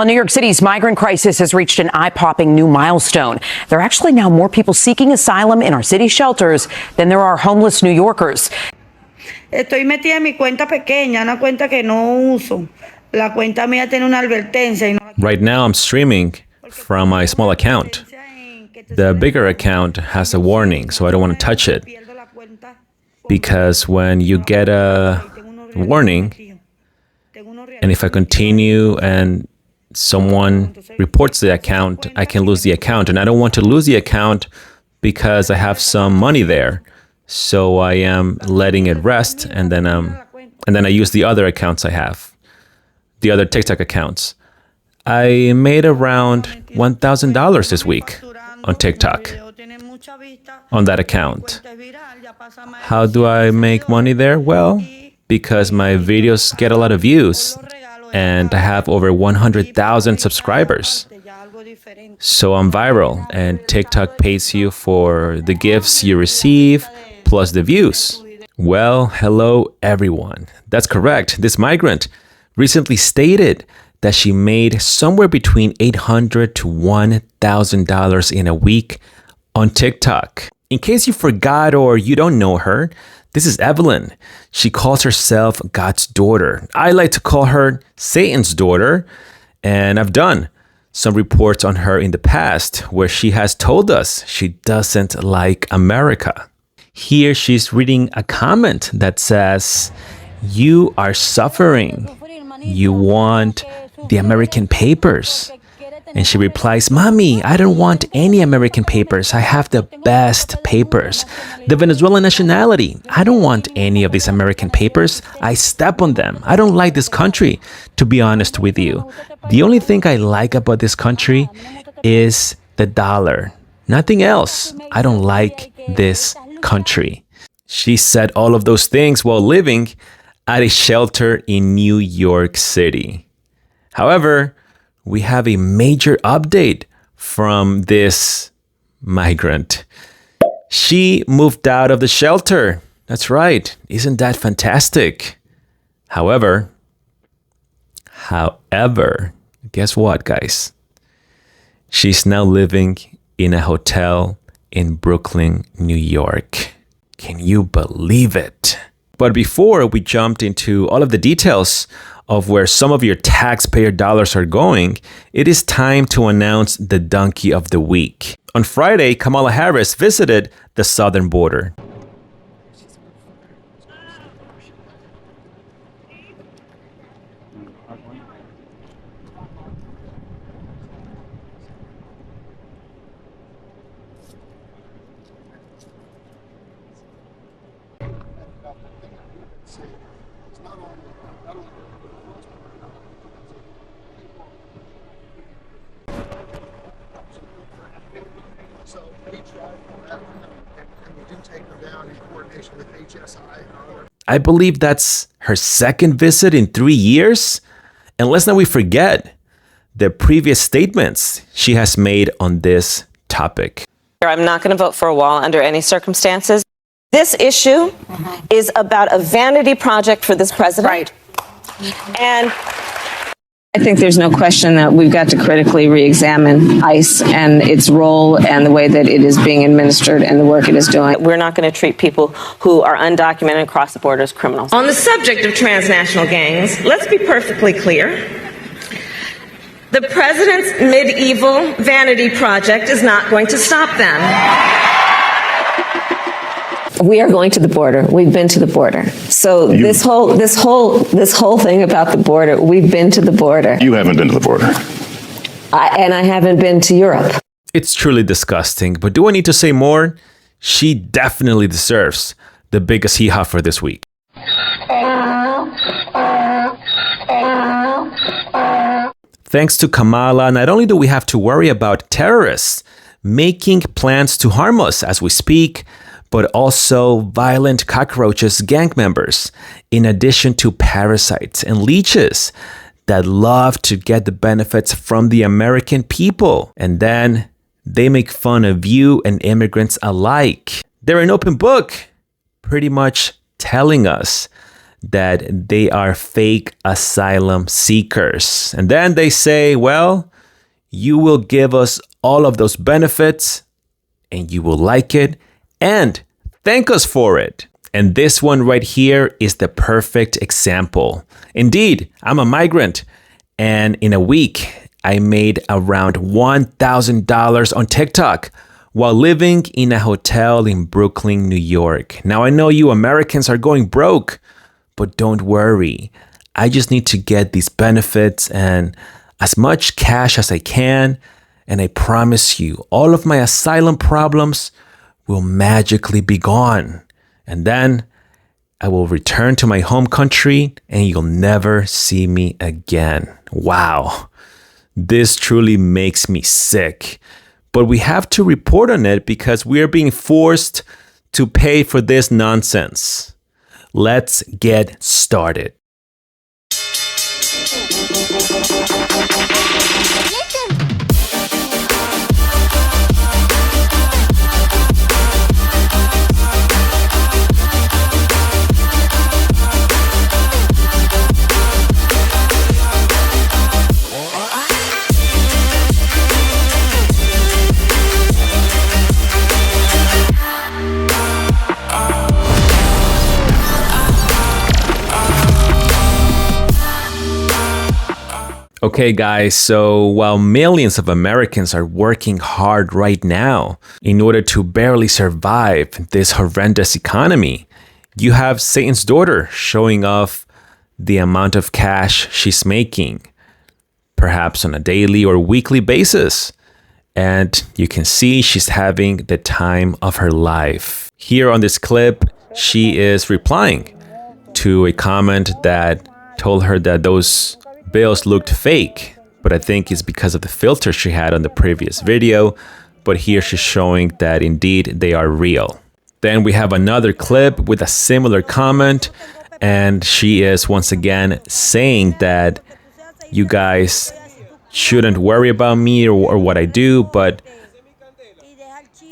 Well, New York City's migrant crisis has reached an eye-popping new milestone. There are actually now more people seeking asylum in our city shelters than there are homeless New Yorkers. Estoy metida en mi cuenta pequeña, una cuenta que no uso. La cuenta mía tiene una advertencia. Right now, I'm streaming from my small account. The bigger account has a warning, so I don't want to touch it. Because when you get a warning, and if I continue and someone reports the account, I can lose the account. And I don't want to lose the account because I have some money there. So I am letting it rest, and then I use the other accounts I have, the other TikTok accounts. I made around $1,000 this week on TikTok, on that account. How do I make money there? Well, because my videos get a lot of views, and I have over 100,000 subscribers. So I'm viral, and TikTok pays you for the gifts you receive, plus the views. Well, hello everyone. That's correct. This migrant recently stated that she made somewhere between $800 to $1,000 in a week on TikTok. In case you forgot or you don't know her, this is Evelyn. She calls herself God's daughter. I like to call her Satan's daughter, and I've done some reports on her in the past where she has told us she doesn't like America. Here she's reading a comment that says, "You are suffering. You want the American papers." And she replies, "Mommy, I don't want any American papers. I have the best papers. The Venezuelan nationality. I don't want any of these American papers. I step on them. I don't like this country, to be honest with you. The only thing I like about this country is the dollar. Nothing else. I don't like this country." She said all of those things while living at a shelter in New York City. However, we have a major update from this migrant. She moved out of the shelter. That's right. Isn't that fantastic? However, guess what, guys? She's now living in a hotel in Brooklyn, New York. Can you believe it? But before we jumped into all of the details of where some of your taxpayer dollars are going, it is time to announce the Donkey of the Week. On Friday, Kamala Harris visited the southern border. I believe that's her second visit in 3 years. And let's not forget the previous statements she has made on this topic. I'm not going to vote for a wall under any circumstances. This issue is about a vanity project for this president. Right. And I think there's no question that we've got to critically re-examine ICE and its role and the way that it is being administered and the work it is doing. We're not going to treat people who are undocumented across the border as criminals. On the subject of transnational gangs, let's be perfectly clear. The president's medieval vanity project is not going to stop them. We are going to the border. We've been to the border. So this whole thing about the border, we've been to the border. You haven't been to the border. And I haven't been to Europe. It's truly disgusting, but do I need to say more? She definitely deserves the biggest hee-haw for this week. Thanks to Kamala, not only do we have to worry about terrorists making plans to harm us as we speak, but also violent cockroaches, gang members, in addition to parasites and leeches that love to get the benefits from the American people. And then they make fun of you and immigrants alike. They're an open book, pretty much telling us that they are fake asylum seekers. And then they say, well, you will give us all of those benefits and you will like it and thank us for it. And this one right here is the perfect example. Indeed, I'm a migrant, and in a week, I made around $1,000 on TikTok while living in a hotel in Brooklyn, New York. Now, I know you Americans are going broke, but don't worry. I just need to get these benefits and as much cash as I can, and I promise you, all of my asylum problems will magically be gone. And then I will return to my home country and you'll never see me again. Wow. This truly makes me sick. But we have to report on it because we are being forced to pay for this nonsense. Let's get started. Okay, guys, so while millions of Americans are working hard right now in order to barely survive this horrendous economy, you have Satan's daughter showing off the amount of cash she's making, perhaps on a daily or weekly basis. And you can see she's having the time of her life. Here on this clip, she is replying to a comment that told her that those bills looked fake, but I think it's because of the filter she had on the previous video. But here she's showing that indeed they are real. Then we have another clip with a similar comment, and she is once again saying that you guys shouldn't worry about me or what I do, but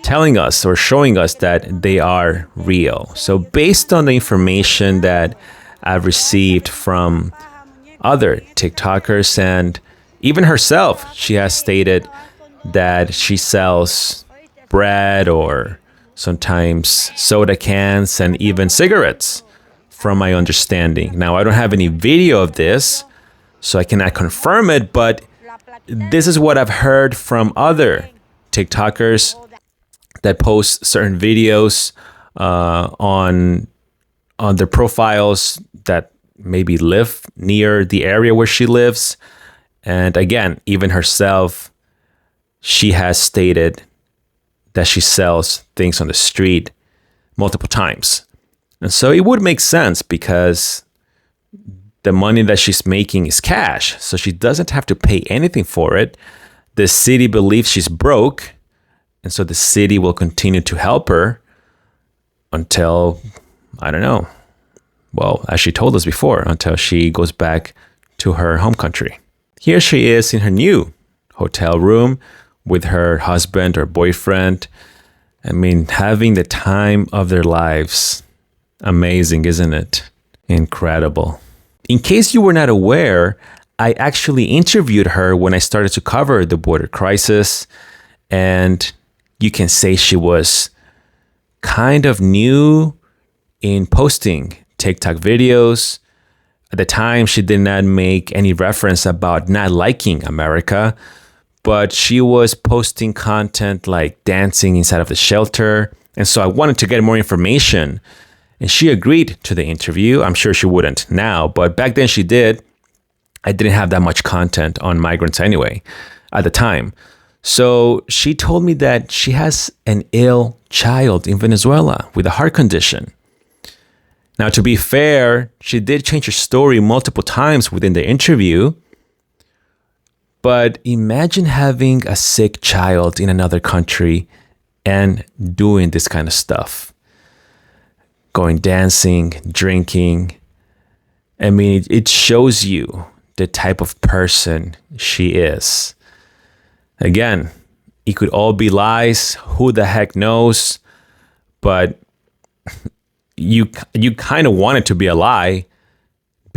telling us or showing us that they are real. So based on the information that I've received from other TikTokers and even herself, she has stated that she sells bread or sometimes soda cans and even cigarettes, from my understanding. Now, I don't have any video of this, so I cannot confirm it, but this is what I've heard from other TikTokers that post certain videos on their profiles that maybe live near the area where she lives. And again, even herself, she has stated that she sells things on the street multiple times. And so it would make sense because the money that she's making is cash, so she doesn't have to pay anything for it. The city believes she's broke, and so the city will continue to help her until, I don't know, well, as she told us before, until she goes back to her home country. Here she is in her new hotel room with her husband or boyfriend. I mean, having the time of their lives. Amazing, isn't it? Incredible. In case you were not aware, I actually interviewed her when I started to cover the border crisis. And you can say she was kind of new in posting TikTok videos. At the time, she did not make any reference about not liking America, but she was posting content like dancing inside of the shelter. And so I wanted to get more information, and she agreed to the interview. I'm sure she wouldn't now, but back then she did. I didn't have that much content on migrants anyway at the time. So she told me that she has an ill child in Venezuela with a heart condition. Now, to be fair, she did change her story multiple times within the interview. But imagine having a sick child in another country and doing this kind of stuff. Going dancing, drinking. I mean, it shows you the type of person she is. Again, it could all be lies. Who the heck knows? But you kind of want it to be a lie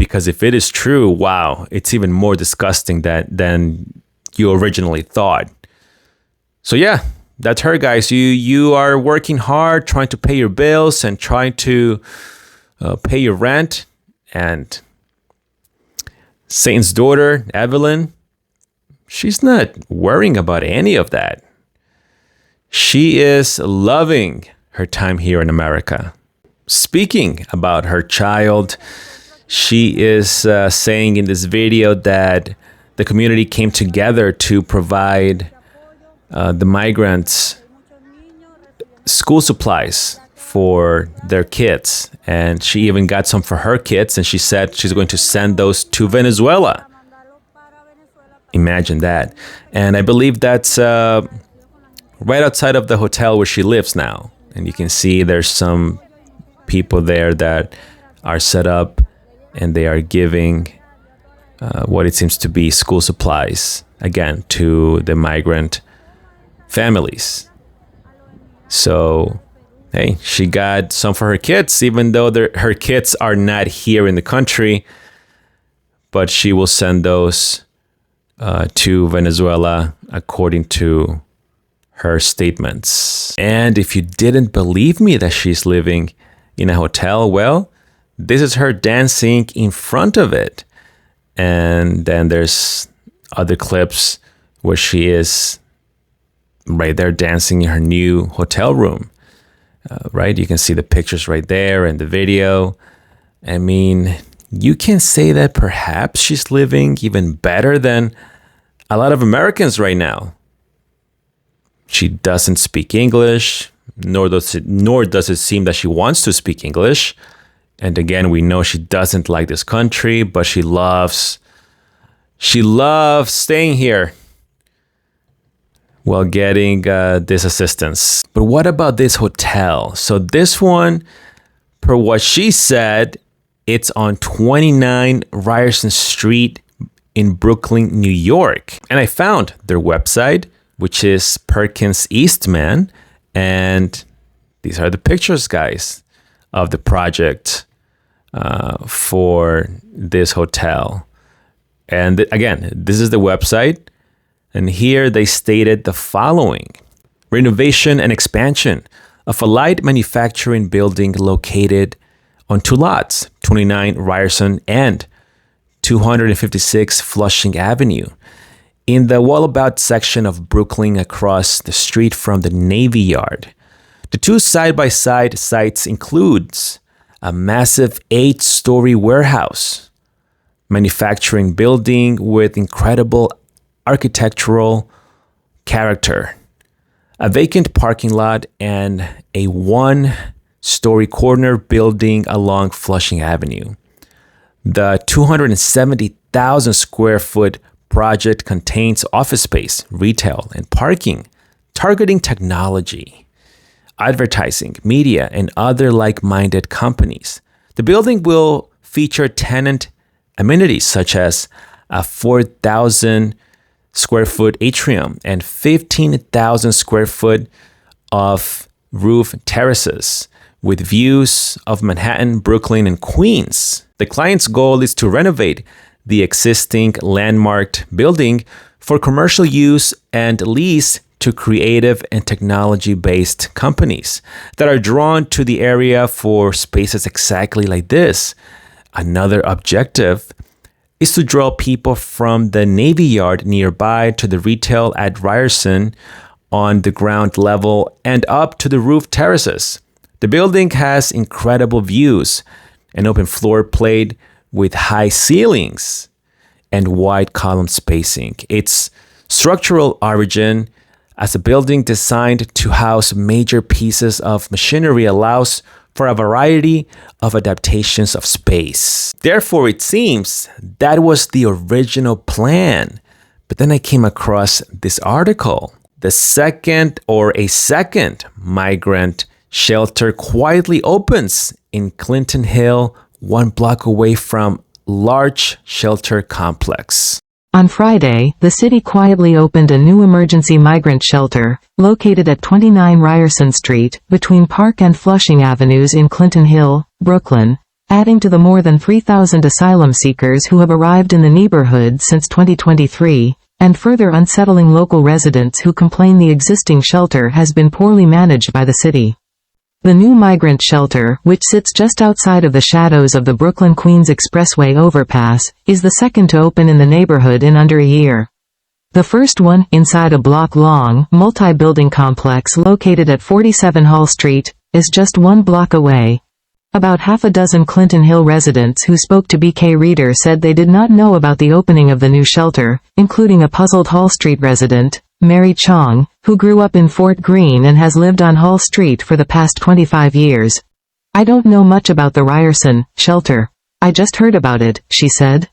because if it is true, wow, it's even more disgusting than you originally thought. So yeah, that's her, guys. You are working hard, trying to pay your bills and trying to pay your rent. And Satan's daughter, Evelyn, she's not worrying about any of that. She is loving her time here in America. Speaking about her child, she is saying in this video that the community came together to provide the migrants school supplies for their kids. And she even got some for her kids, and she said she's going to send those to Venezuela. Imagine that. And I believe that's right outside of the hotel where she lives now. And you can see there's some people there that are set up, and they are giving what it seems to be school supplies, again, to the migrant families. So, hey, she got some for her kids, even though her kids are not here in the country, but she will send those to Venezuela according to her statements. And if you didn't believe me that she's living in a hotel, well, this is her dancing in front of it. And then there's other clips where she is right there dancing in her new hotel room. Right? You can see the pictures right there and the video. I mean, you can say that perhaps she's living even better than a lot of Americans right now. She doesn't speak English, nor does it seem that she wants to speak English. And again, we know she doesn't like this country, but she loves staying here while getting this assistance. But what about this hotel? So this one, per what she said, it's on 29 Ryerson Street in Brooklyn, New York. And I found their website, which is Perkins Eastman. And these are the pictures, guys, of the project for this hotel. And again, this is the website. And here they stated the following: renovation and expansion of a light manufacturing building located on two lots, 29 Ryerson and 256 Flushing Avenue, in the Wallabout section of Brooklyn across the street from the Navy Yard. The two side-by-side sites includes a massive 8-story warehouse, manufacturing building with incredible architectural character, a vacant parking lot, and a 1-story corner building along Flushing Avenue. The 270,000 square foot project contains office space, retail, and parking, targeting technology, advertising, media, and other like-minded companies. The building will feature tenant amenities such as a 4,000 square foot atrium and 15,000 square foot of roof terraces with views of Manhattan, Brooklyn, and Queens. The client's goal is to renovate the existing landmarked building for commercial use and lease to creative and technology-based companies that are drawn to the area for spaces exactly like this. Another objective is to draw people from the Navy Yard nearby to the retail at Ryerson on the ground level and up to the roof terraces. The building has incredible views, an open floor plate with high ceilings and wide column spacing. Its structural origin as a building designed to house major pieces of machinery allows for a variety of adaptations of space. Therefore, it seems that was the original plan. But then I came across this article. A second migrant shelter quietly opens in Clinton Hill, 1 block away from large shelter complex. On Friday, the city quietly opened a new emergency migrant shelter, located at 29 Ryerson Street, between Park and Flushing Avenues in Clinton Hill, Brooklyn, adding to the more than 3,000 asylum seekers who have arrived in the neighborhood since 2023, and further unsettling local residents who complain the existing shelter has been poorly managed by the city. The new migrant shelter, which sits just outside of the shadows of the Brooklyn-Queens Expressway overpass, is the second to open in the neighborhood in under a year. The first one, inside a block-long, multi-building complex located at 47 Hall Street, is just 1 block away. About half a dozen Clinton Hill residents who spoke to BK Reader said they did not know about the opening of the new shelter, including a puzzled Hall Street resident, Mary Chong, who grew up in Fort Greene and has lived on Hall Street for the past 25 years. "I don't know much about the Ryerson shelter. I just heard about it," she said.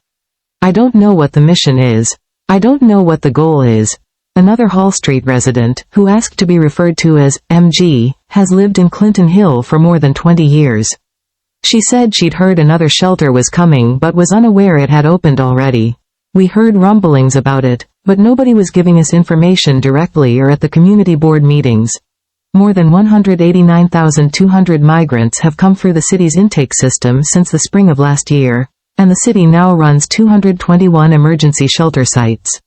"I don't know what the mission is. I don't know what the goal is." Another Hall Street resident, who asked to be referred to as MG, has lived in Clinton Hill for more than 20 years. She said she'd heard another shelter was coming but was unaware it had opened already. "We heard rumblings about it, but nobody was giving us information directly or at the community board meetings." More than 189,200 migrants have come through the city's intake system since the spring of last year, and the city now runs 221 emergency shelter sites.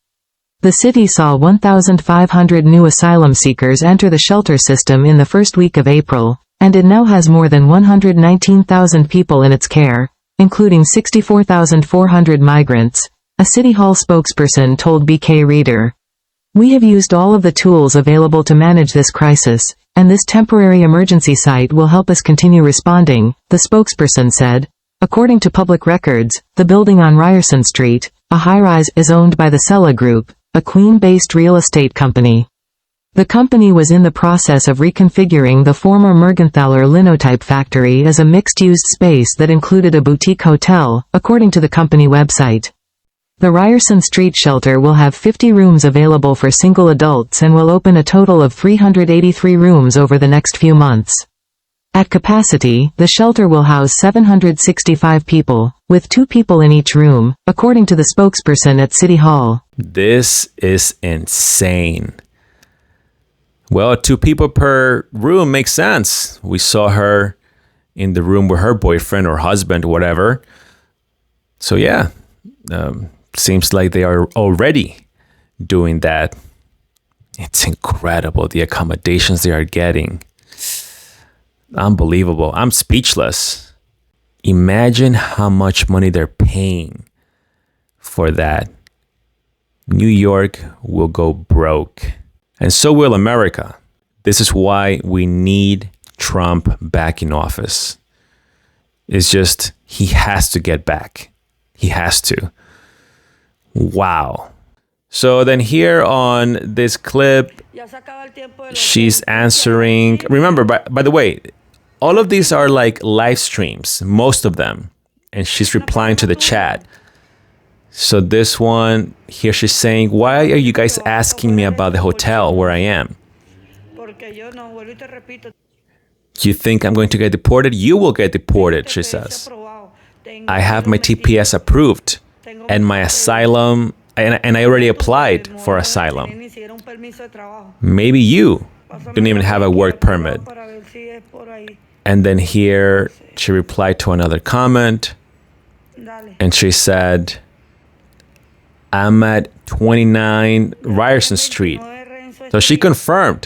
The city saw 1,500 new asylum seekers enter the shelter system in the first week of April, and it now has more than 119,000 people in its care, including 64,400 migrants, a City Hall spokesperson told BK Reader. "We have used all of the tools available to manage this crisis, and this temporary emergency site will help us continue responding," the spokesperson said. According to public records, the building on Ryerson Street, a high-rise, is owned by the Sella Group, a Queen-based real estate company. The company was in the process of reconfiguring the former Mergenthaler linotype factory as a mixed-use space that included a boutique hotel, according to the company website. The Ryerson Street shelter will have 50 rooms available for single adults and will open a total of 383 rooms over the next few months. At capacity, the shelter will house 765 people, with 2 people in each room, according to the spokesperson at City Hall. This is insane. Well, 2 people per room makes sense. We saw her in the room with her boyfriend or husband, whatever. So yeah, seems like they are already doing that. It's incredible, the accommodations they are getting. Unbelievable. I'm speechless. Imagine how much money they're paying for that. New York will go broke. And so will America. This is why we need Trump back in office. It's just, he has to get back. He has to. Wow. So then here on this clip, she's answering. Remember, by the way, all of these are like live streams, most of them. And she's replying to the chat. So this one, here she's saying, "Why are you guys asking me about the hotel where I am? You think I'm going to get deported? You will get deported," she says. "I have my TPS approved and my asylum, and I already applied for asylum. Maybe you don't even have a work permit." And then here she replied to another comment, and she said, "I'm at 29 Ryerson Street." So she confirmed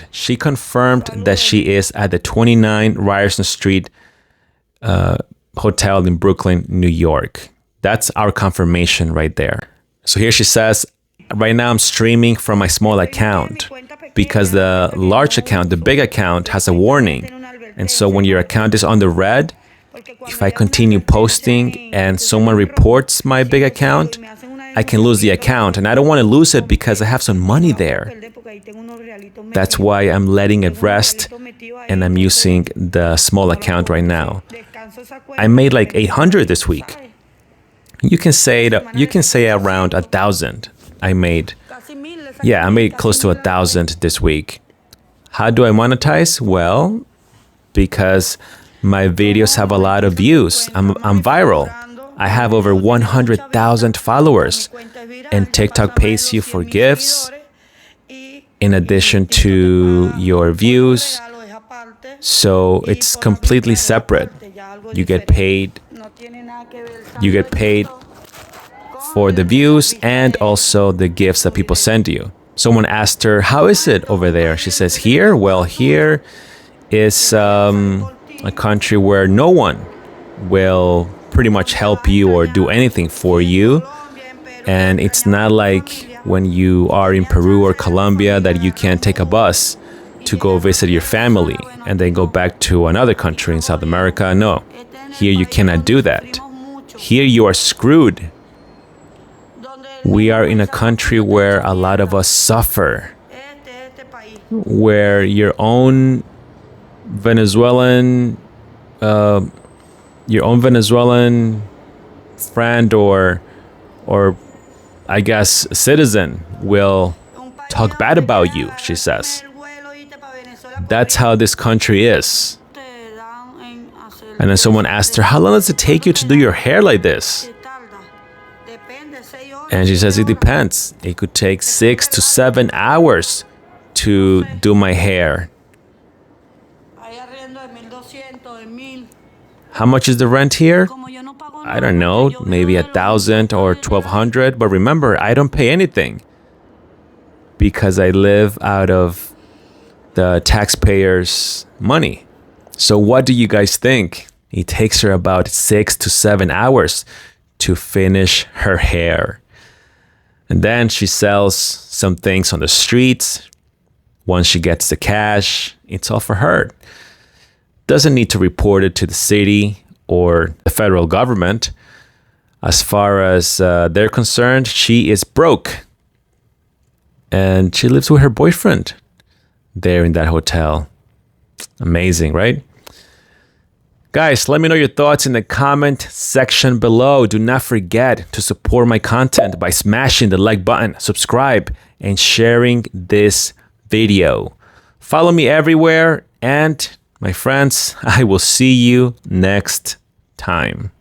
that she is at the 29 Ryerson Street hotel in Brooklyn, New York. That's our confirmation right there. So here she says, "Right now I'm streaming from my small account because the large account, the big account, has a warning. And so when your account is on the red, if I continue posting and someone reports my big account, I can lose the account, and I don't want to lose it because I have some money there. That's why I'm letting it rest, and I'm using the small account right now. I made like 800 this week. You can say around 1,000. I made close to 1,000 this week. How do I monetize? Well, because my videos have a lot of views. I'm viral. I have over 100,000 followers, and TikTok pays you for gifts in addition to your views. So it's completely separate. You get paid You get paid for the views and also the gifts that people send you. Someone asked her, how is it over there? She says, here? Well, here is a country where no one will pretty much help you or do anything for you. And it's not like when you are in Peru or Colombia that you can take a bus to go visit your family and then go back to another country in South America. No, here you cannot do that. Here you are screwed. We are in a country where a lot of us suffer, where your own Venezuelan friend or I guess citizen will talk bad about you, she says. That's how this country is. And then someone asked her, how long does it take you to do your hair like this? And she says, it depends. It could take 6 to 7 hours to do my hair. How much is the rent here? I don't know, maybe 1,000 or 1,200. But remember, I don't pay anything because I live out of the taxpayers' money. So what do you guys think? It takes her about 6 to 7 hours to finish her hair. And then she sells some things on the streets. Once she gets the cash, it's all for her. Doesn't need to report it to the city or the federal government. As far as they're concerned, she is broke. And she lives with her boyfriend there in that hotel. Amazing, right? Guys, let me know your thoughts in the comment section below. Do not forget to support my content by smashing the like button, subscribe, and sharing this video. Follow me everywhere, and my friends, I will see you next time.